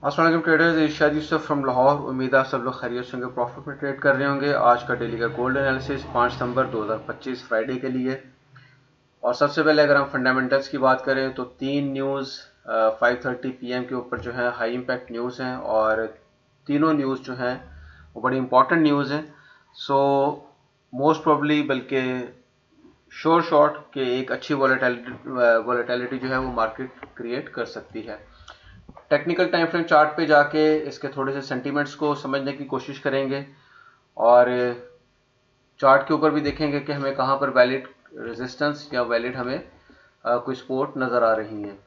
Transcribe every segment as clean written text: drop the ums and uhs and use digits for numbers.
अस्सलाम traders, Irshad Yusuf from Lahore. उम्मीद है आप सब लोग खैरियत से होंगे, प्रॉफिट में ट्रेड कर रहे होंगे। आज का डेली का गोल्ड एनालिसिस 5 सितंबर 2025 फ्राइडे के लिए। और सबसे पहले अगर हम फंडामेंटल्स की बात करें तो तीन न्यूज़ 5:30 PM के ऊपर जो है हाई इम्पैक्ट न्यूज़ हैं, और तीनों न्यूज़ जो हैं वो बड़ी इंपॉर्टेंट न्यूज़ हैं। सो मोस्ट प्रोबली, बल्कि शॉर्ट के एक अच्छी वॉलेटिलिटी जो है वो मार्केट क्रिएट कर सकती है। टेक्निकल टाइम फ्रेम चार्ट पे जाके इसके थोड़े से सेंटीमेंट्स को समझने की कोशिश करेंगे, और चार्ट के ऊपर भी देखेंगे कि हमें कहाँ पर वैलिड रेजिस्टेंस या वैलिड हमें कोई सपोर्ट नज़र आ रही है।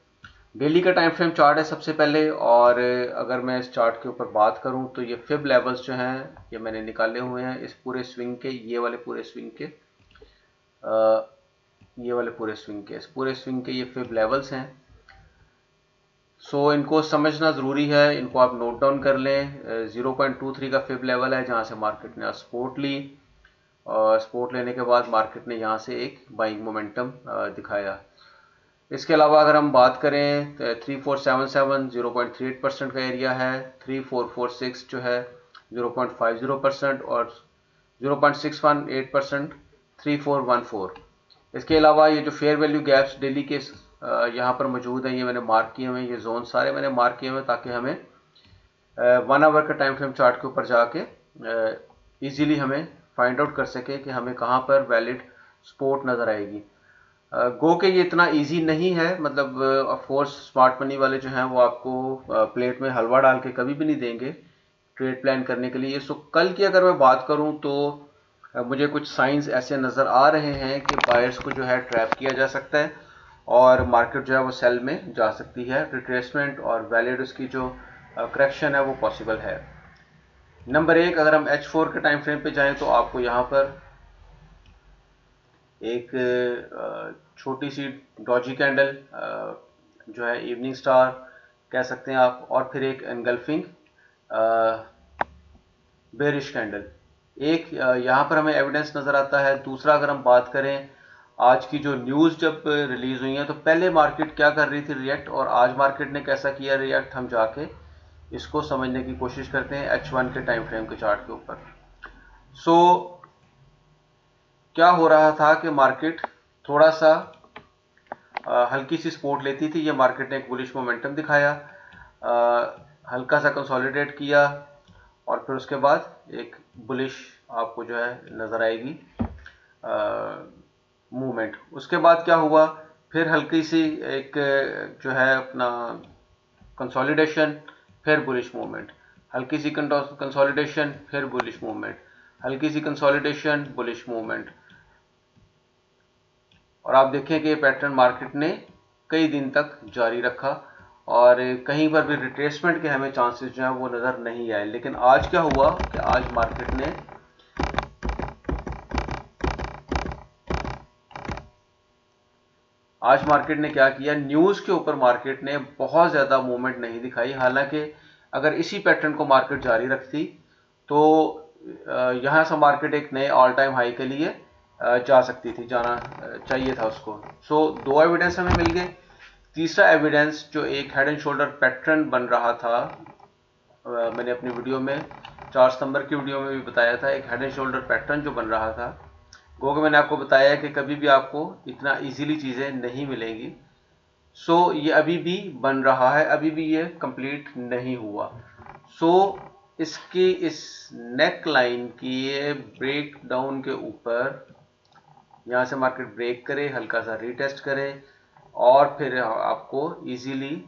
डेली का टाइम फ्रेम चार्ट है सबसे पहले, और अगर मैं इस चार्ट के ऊपर बात करूं तो ये फिब लेवल्स जो हैं ये मैंने निकाले हुए हैं इस पूरे स्विंग के, ये वाले पूरे स्विंग के, ये वाले पूरे स्विंग के, इस पूरे स्विंग के ये फिब लेवल्स हैं। सो इनको समझना ज़रूरी है, इनको आप नोट डाउन कर लें। 0.23 का फिब लेवल है जहाँ से मार्केट ने सपोर्ट ली, और सपोर्ट लेने के बाद मार्केट ने यहाँ से एक बाइंग मोमेंटम दिखाया। इसके अलावा अगर हम बात करें तो 3477 0.38% का एरिया है, 3446 जो है 0.50%, और 0.618% 3414। इसके अलावा ये जो फेयर वैल्यू गैप्स डेली के यहाँ पर मौजूद हैं, ये मैंने मार्क किए हुए हैं, ये जोन सारे मैंने मार्क किए हुए हैं ताकि हमें 1 आवर का टाइम फ्रेम चार्ट के ऊपर जाके इजीली हमें फाइंड आउट कर सके कि हमें कहाँ पर वैलिड सपोर्ट नज़र आएगी। गो के ये इतना इजी नहीं है, मतलब ऑफ कोर्स स्मार्ट मनी वाले जो हैं वो आपको प्लेट में हलवा डाल के कभी भी नहीं देंगे ट्रेड प्लान करने के लिए। सो कल की अगर मैं बात करूं तो मुझे कुछ साइंस ऐसे नज़र आ रहे हैं कि बायर्स को जो है ट्रैप किया जा सकता है, और मार्केट जो है वो सेल में जा सकती है। रिट्रेसमेंट और वैलिड उसकी जो करेक्शन है वो पॉसिबल है। नंबर एक, अगर हम H4 के टाइम फ्रेम पे जाएं तो आपको यहाँ पर एक छोटी सी डॉजी कैंडल जो है इवनिंग स्टार कह सकते हैं आप, और फिर एक एनगल्फिंग बेरिश कैंडल, एक यहाँ पर हमें एविडेंस नज़र आता है। दूसरा, अगर हम बात करें आज की जो न्यूज़ जब रिलीज़ हुई है तो पहले मार्केट क्या कर रही थी रिएक्ट, और आज मार्केट ने कैसा किया रिएक्ट, हम जाके इसको समझने की कोशिश करते हैं H1 के टाइम फ्रेम के चार्ट के ऊपर। सो क्या हो रहा था कि मार्केट थोड़ा सा हल्की सी सपोर्ट लेती थी, ये मार्केट ने एक बुलिश मोमेंटम दिखाया, हल्का सा कंसोलिडेट किया, और फिर उसके बाद एक बुलिश आपको जो है नज़र आएगी मूवमेंट। उसके बाद क्या हुआ, फिर हल्की सी एक जो है अपना कंसोलिडेशन, फिर बुलिश मूवमेंट, हल्की सी कंसोलिडेशन, फिर बुलिश मूवमेंट, हल्की सी कंसोलिडेशन, बुलिश मूवमेंट। और आप देखें कि ये पैटर्न मार्केट ने कई दिन तक जारी रखा, और कहीं पर भी रिट्रेसमेंट के हमें चांसेस जो हैं वो नज़र नहीं आए। लेकिन आज क्या हुआ कि आज मार्केट ने क्या किया, न्यूज़ के ऊपर मार्केट ने बहुत ज़्यादा मूवमेंट नहीं दिखाई। हालांकि अगर इसी पैटर्न को मार्केट जारी रखती तो यहाँ से मार्केट एक नए ऑल टाइम हाई के लिए जा सकती थी, जाना चाहिए था उसको। सो दो एविडेंस हमें मिल गए। तीसरा एविडेंस जो एक हेड एंड शोल्डर पैटर्न बन रहा था, मैंने अपनी वीडियो में 4 सितंबर की वीडियो में भी बताया था, एक हेड एंड शोल्डर पैटर्न जो बन रहा था, क्योंकि मैंने आपको बताया कि कभी भी आपको इतना इजीली चीज़ें नहीं मिलेंगी। सो ये अभी भी बन रहा है, अभी भी ये कंप्लीट नहीं हुआ। सो इसकी इस नेक लाइन की ये ब्रेक डाउन के ऊपर यहाँ से मार्केट ब्रेक करे, हल्का सा रीटेस्ट करे, और फिर आपको इजीली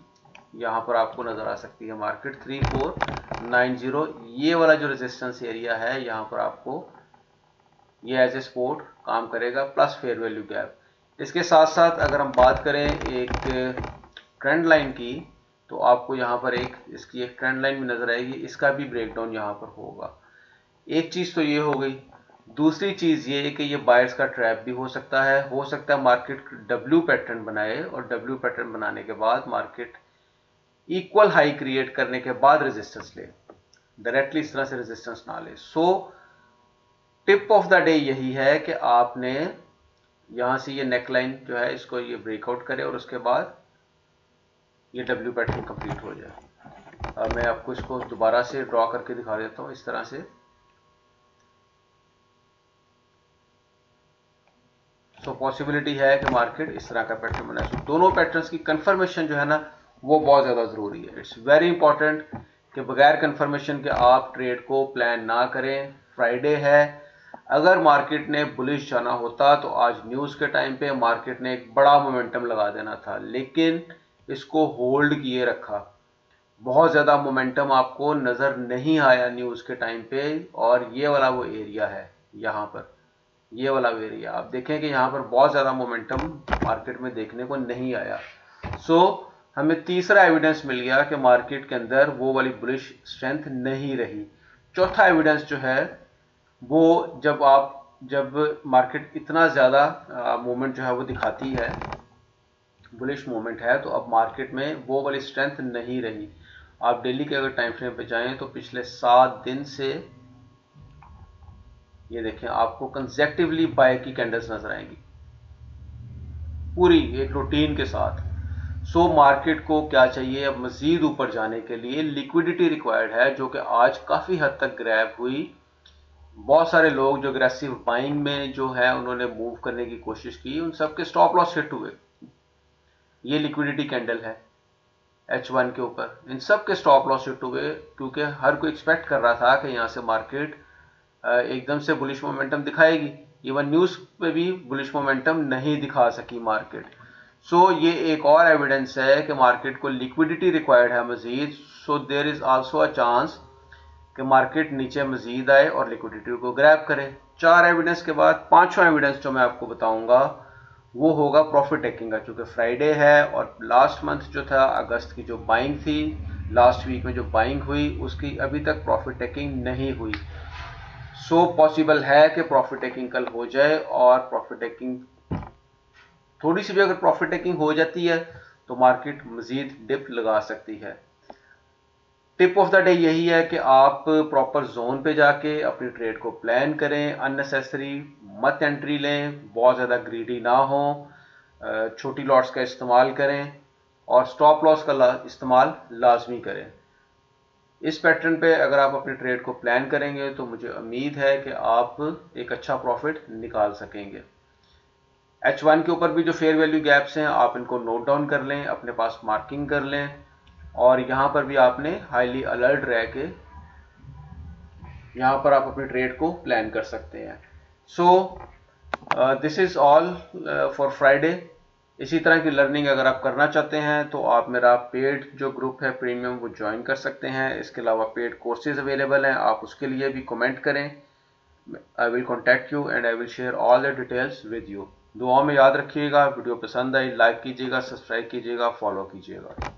यहाँ पर आपको नज़र आ सकती है मार्केट 3490, ये वाला जो रेजिस्टेंस एरिया है यहाँ पर आपको ये एज ए सपोर्ट काम करेगा, प्लस फेयर वैल्यू गैप। इसके साथ साथ अगर हम बात करें एक ट्रेंड लाइन की, तो आपको यहाँ पर एक इसकी एक ट्रेंड लाइन भी नज़र आएगी, इसका भी ब्रेकडाउन यहाँ पर होगा। एक चीज़ तो ये हो गई। दूसरी चीज़ ये है कि ये बायर्स का ट्रैप भी हो सकता है मार्केट डब्ल्यू पैटर्न बनाए, और डब्ल्यू पैटर्न बनाने के बाद मार्केट इक्वल हाई क्रिएट करने के बाद रेजिस्टेंस ले, डायरेक्टली इस तरह से रेजिस्टेंस ना ले। So tip of the day यही है कि आपने यहाँ से ये नेकलाइन जो है इसको ये ब्रेकआउट करे, और उसके बाद ये डब्ल्यू पैटर्न कंप्लीट हो जाए। मैं आपको इसको दोबारा से ड्रॉ करके दिखा देता हूँ इस तरह से। सो पॉसिबिलिटी है कि मार्केट इस तरह का पैटर्न बनाए। सो दोनों पैटर्न्स की कंफर्मेशन जो है ना वो बहुत ज़्यादा ज़रूरी है। इट्स वेरी इंपॉर्टेंट कि बगैर कंफर्मेशन के आप ट्रेड को प्लान ना करें। फ्राइडे है, अगर मार्केट ने बुलिश जाना होता तो आज न्यूज़ के टाइम पे मार्केट ने एक बड़ा मोमेंटम लगा देना था, लेकिन इसको होल्ड किए रखा। बहुत ज़्यादा मोमेंटम आपको नज़र नहीं आया न्यूज़ के टाइम पे, और ये वाला वो एरिया है यहाँ पर, ये वाला एरिया आप देखें कि यहाँ पर बहुत ज़्यादा मोमेंटम मार्केट में देखने को नहीं आया। सो हमें तीसरा एविडेंस मिल गया कि मार्केट के अंदर वो वाली बुलिश स्ट्रेंथ नहीं रही। चौथा एविडेंस जो है वो जब मार्केट इतना ज़्यादा मूवमेंट जो है वो दिखाती है, बुलिश मूवमेंट है, तो अब मार्केट में वो वाली स्ट्रेंथ नहीं रही। आप डेली के अगर टाइम फ्रेम पे जाएं तो पिछले 7 दिन से ये देखें आपको कंसेक्टिवली बाय की कैंडल्स नजर आएंगी पूरी एक रूटीन के साथ। सो मार्केट को क्या चाहिए अब मजीद ऊपर जाने के लिए? लिक्विडिटी रिक्वायर्ड है, जो कि आज काफ़ी हद तक ग्रैब हुई। बहुत सारे लोग जो अग्रेसिव बाइंग में जो है उन्होंने मूव करने की कोशिश की, उन सबके स्टॉप लॉस हिट हुए। ये लिक्विडिटी कैंडल है H1 के ऊपर, इन सब के स्टॉप लॉस हिट हुए, क्योंकि हर कोई एक्सपेक्ट कर रहा था कि यहाँ से मार्केट एकदम से बुलिश मोमेंटम दिखाएगी। इवन न्यूज़ पे भी बुलिश मोमेंटम नहीं दिखा सकी मार्केट। सो ये एक और एविडेंस है कि मार्केट को लिक्विडिटी रिक्वायर्ड है मजीद। So there is also a chance कि मार्केट नीचे मजीद आए और लिक्विडिटी को ग्रैब करे। 4 एविडेंस के बाद पांचवा एविडेंस जो मैं आपको बताऊंगा वो होगा प्रॉफिट टेकिंग का। चूंकि फ्राइडे है और लास्ट मंथ जो था अगस्त की जो बाइंग थी, लास्ट वीक में जो बाइंग हुई उसकी अभी तक प्रॉफिट टेकिंग नहीं हुई। सो पॉसिबल है कि प्रॉफिट टेकिंग कल हो जाए, और प्रॉफिट टेकिंग थोड़ी सी भी अगर प्रॉफिट टेकिंग हो जाती है तो मार्केट मजीद डिप लगा सकती है। टिप ऑफ द डे यही है कि आप प्रॉपर जोन पे जाके अपनी ट्रेड को प्लान करें, अननेसेसरी मत एंट्री लें, बहुत ज़्यादा ग्रीडी ना हो, छोटी लॉट्स का इस्तेमाल करें और स्टॉप लॉस का इस्तेमाल लाजमी करें। इस पैटर्न पे अगर आप अपनी ट्रेड को प्लान करेंगे तो मुझे उम्मीद है कि आप एक अच्छा प्रॉफिट निकाल सकेंगे। H1 के ऊपर भी जो फेयर वैल्यू गैप्स हैं आप इनको नोट डाउन कर लें, अपने पास मार्किंग कर लें, और यहाँ पर भी आपने हाईली अलर्ट रह के यहाँ पर आप अपनी ट्रेड को प्लान कर सकते हैं। So this is all for Friday. इसी तरह की लर्निंग अगर आप करना चाहते हैं तो आप मेरा पेड जो ग्रुप है प्रीमियम वो ज्वाइन कर सकते हैं। इसके अलावा पेड कोर्सेज अवेलेबल हैं, आप उसके लिए भी कमेंट करें। I will contact you and I will share all the details with you. दुआ में याद रखिएगा, वीडियो पसंद आई लाइक कीजिएगा, सब्सक्राइब कीजिएगा, फॉलो कीजिएगा।